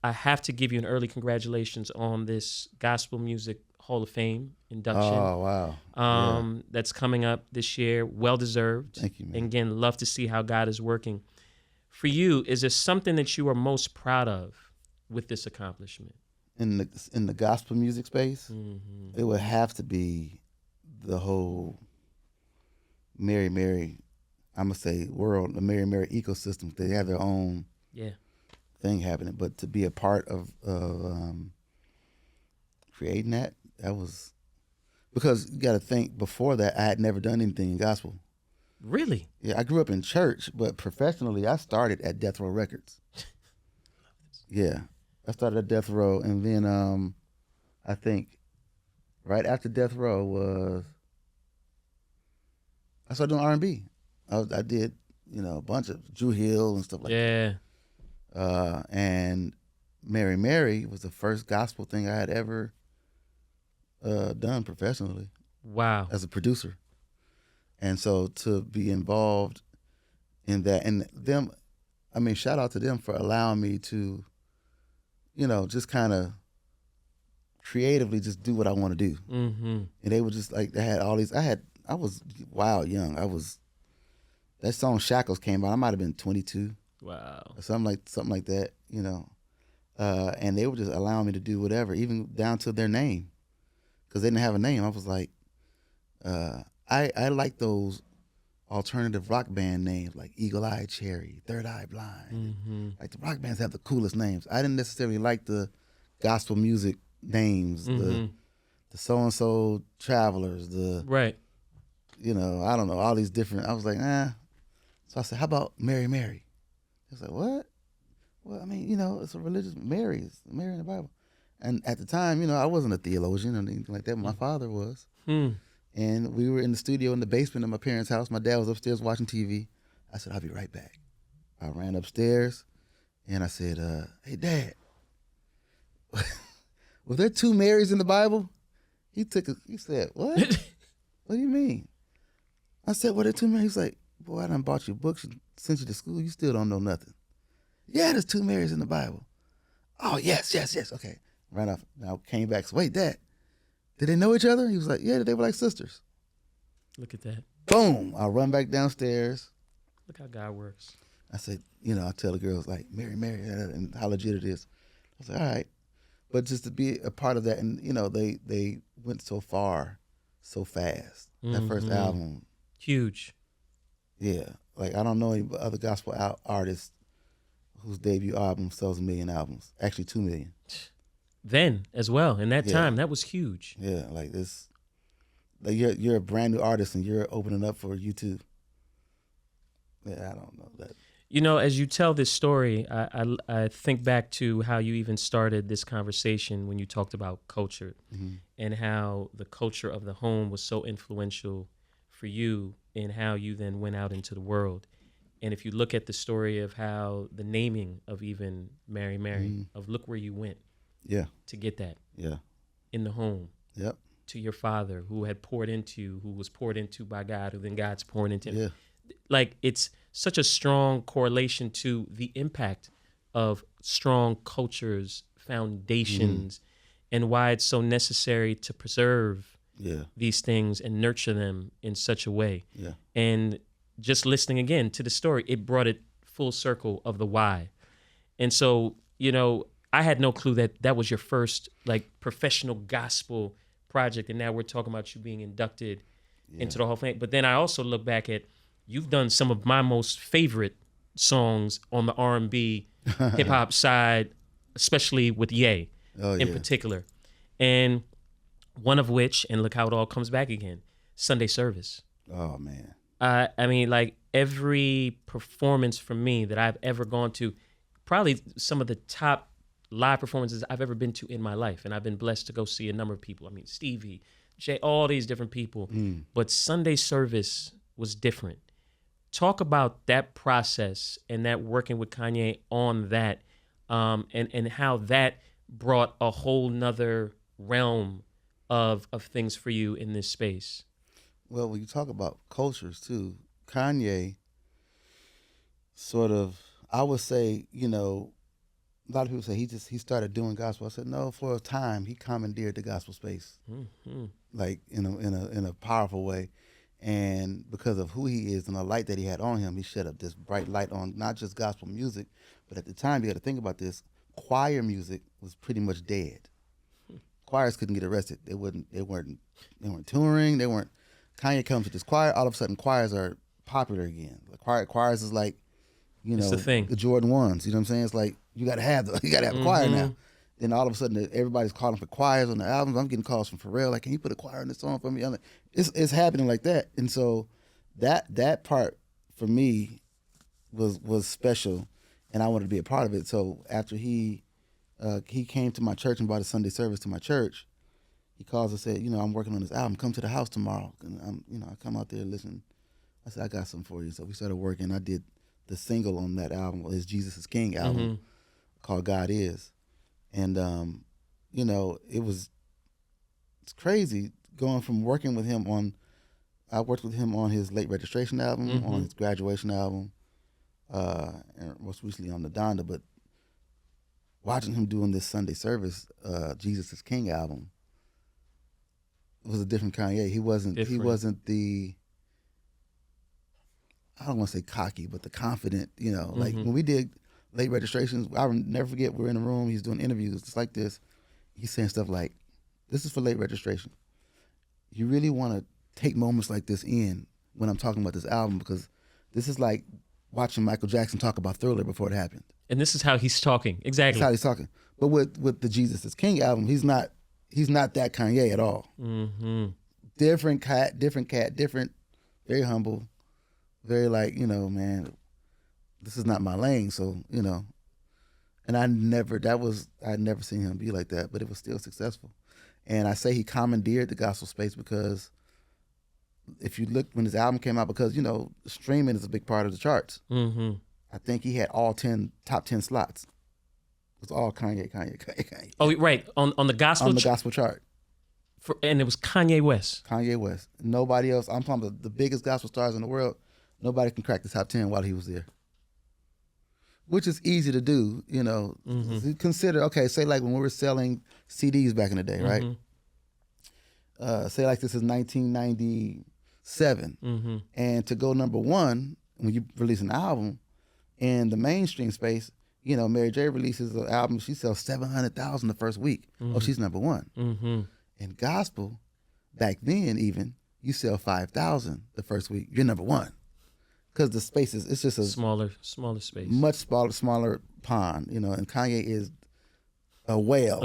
I have to give you an early congratulations on this Gospel Music Hall of Fame induction. Oh, wow. Yeah. That's coming up this year. Well deserved. Thank you, man. And again, love to see how God is working. For you, is there something that you are most proud of with this accomplishment? In the gospel music space, Mm-hmm. it would have to be the whole Mary, I'm gonna say world, the Mary ecosystem. They have their own Yeah. thing happening, but to be a part of creating that was because you got to think before that I had never done anything in gospel. Really? Yeah, I grew up in church, but professionally I started at Death Row Records. Yeah, I started at Death Row, and then I think right after Death Row was I started doing R&B. I did a bunch of Drew Hill and stuff like Yeah. that. And Mary was the first gospel thing I had ever done professionally Wow. as a producer. And so to be involved in that, and them, I mean, shout out to them for allowing me to, just kind of creatively just do what I want to do. Mm-hmm. And they were just like, they had all these, I was wild young. That song Shackles came out, I might have been 22 Wow. or something like that, and they were just allowing me to do whatever, even down to their name, because they didn't have a name. I was like, I like those alternative rock band names like Eagle Eye Cherry, Third Eye Blind. Mm-hmm. Like the rock bands have the coolest names. I didn't necessarily like the gospel music names, Mm-hmm. the so and so Travelers, Right. I don't know, all these different. I was like, nah. So I said, how about Mary? He was like, what? Well, I mean, it's a religious Mary. It's Mary in the Bible. And at the time, I wasn't a theologian or anything like that. But my father was. Hmm. And we were in the studio in the basement of my parents' house. My dad was upstairs watching TV. I said, I'll be right back. I ran upstairs and I said, hey, Dad, were there two Marys in the Bible? He said, what? What do you mean? I said, well, there two Marys. He's like, boy, I done bought you books and sent you to school. You still don't know nothing. Yeah, there's two Marys in the Bible. Oh, yes. Okay. Ran off. Now came back. So, wait, Dad, did they know each other? He was like, yeah, they were like sisters. Look at that. Boom. I run back downstairs. Look how God works. I said, I tell the girls, like, Mary, and how legit it is. I was like, all right. But just to be a part of that, and, they went so far so fast. That first album. Huge. Yeah. Like, I don't know any other gospel artists whose debut album sells 1 million albums. Actually, 2 million. Then as well, in that time, that was huge. Yeah, like this. Like you're a brand new artist and you're opening up for YouTube. Yeah, I don't know that. As you tell this story, I think back to how you even started this conversation when you talked about culture and how the culture of the home was so influential for you and how you then went out into the world. And if you look at the story of how the naming of even Mary, of look where you went to get that in the home, to your father who had poured into you, who was poured into by God, who then God's pouring into him. Like, it's such a strong correlation to the impact of strong cultures, foundations, and why it's so necessary to preserve these things and nurture them in such a way. And just listening again to the story, it brought it full circle of the why. And so, I had no clue that was your first professional gospel project, and now we're talking about you being inducted into the Hall of Fame. But then I also look back at you've done some of my most favorite songs on the R&B hip hop side, especially with Ye in particular, and one of which, and look how it all comes back again, Sunday Service. Oh man. I mean, every performance from me that I've ever gone to, probably some of the top live performances I've ever been to in my life. And I've been blessed to go see a number of people. I mean, Stevie, Jay, all these different people. But Sunday Service was different. Talk about that process and that working with Kanye on that, and how that brought a whole nother realm of things for you in this space. Well, when you talk about cultures too, Kanye sort of, I would say, a lot of people say he started doing gospel. I said no. For a time, he commandeered the gospel space, like in a powerful way, and because of who he is and the light that he had on him, he shed up this bright light on not just gospel music, but at the time you got to think about this. Choir music was pretty much dead. Choirs couldn't get arrested. They weren't touring. They weren't. Kanye comes with this choir. All of a sudden, choirs are popular again. Choirs is like, it's the thing. The Jordan 1s. You know what I'm saying? It's like you got to have a choir now. Then all of a sudden, everybody's calling for choirs on the albums. I'm getting calls from Pharrell, like, can you put a choir on this song for me? I'm like, it's happening like that. And so that part for me was special, and I wanted to be a part of it. So after he came to my church and brought a Sunday service to my church, he calls and said, I'm working on this album. Come to the house tomorrow. And I come out there and listen. I said, I got something for you. So we started working. I did the single on that album, his Jesus is King album, called God Is. And, it's crazy going from working with him I worked with him on his Late Registration album, on his Graduation album, and most recently on the Donda, but watching him doing this Sunday service, Jesus is King album, was a different Kanye. He wasn't the, I don't want to say cocky, but the confident, like when we did Late Registrations, I will never forget, we're in a room, he's doing interviews just like this. He's saying stuff like, this is for Late Registration. You really want to take moments like this in when I'm talking about this album, because this is like watching Michael Jackson talk about Thriller before it happened. And this is how he's talking. Exactly. That's how he's talking. But with the Jesus is King album, he's not that Kanye at all. Different cat, very humble, very like, man, this is not my lane. So, and I'd never seen him be like that, but it was still successful. And I say he commandeered the gospel space because if you look when his album came out, because, streaming is a big part of the charts. I think he had all top 10 slots. It was all Kanye. Oh, right. On the gospel? On the gospel chart. And it was Kanye West. Kanye West. Nobody else. I'm talking about the biggest gospel stars in the world. Nobody can crack the top 10 while he was there. Which is easy to do, Consider, okay, say like when we were selling CDs back in the day, right? Say like this is 1997. And to go number one, when you release an album in the mainstream space, Mary J releases an album, she sells 700,000 the first week. Oh, she's number one. In gospel, back then even, you sell 5,000 the first week, you're number one. Because the space it's just a smaller space. Much smaller pond, and Kanye is a whale.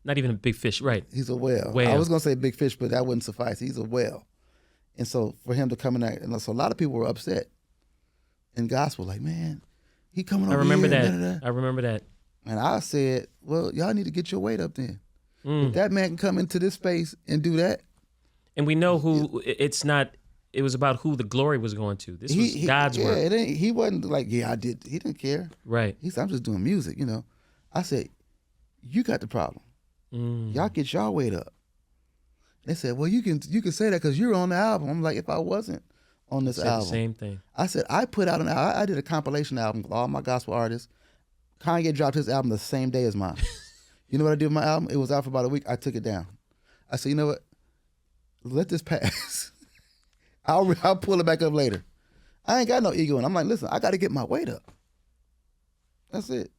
Not even a big fish, right. He's a whale. I was going to say big fish, but that wouldn't suffice. He's a whale. And so for him to come in there, and so a lot of people were upset in gospel, like, man, he coming over here. I remember that. And I said, well, y'all need to get your weight up then. If that man can come into this space and do that. And we know who, it was about who the glory was going to. This was God's work. He wasn't like, I did. He didn't care. Right. He said, I'm just doing music, I said, you got the problem. Y'all get y'all weight up. They said, well, you can say that because you're on the album. I'm like, if I wasn't on this album. The same thing. I said, I put out I did a compilation album with all my gospel artists. Kanye dropped his album the same day as mine. You know what I did with my album? It was out for about a week. I took it down. I said, you know what? Let this pass. I'll pull it back up later. I ain't got no ego, and I'm like, listen, I got to get my weight up. That's it.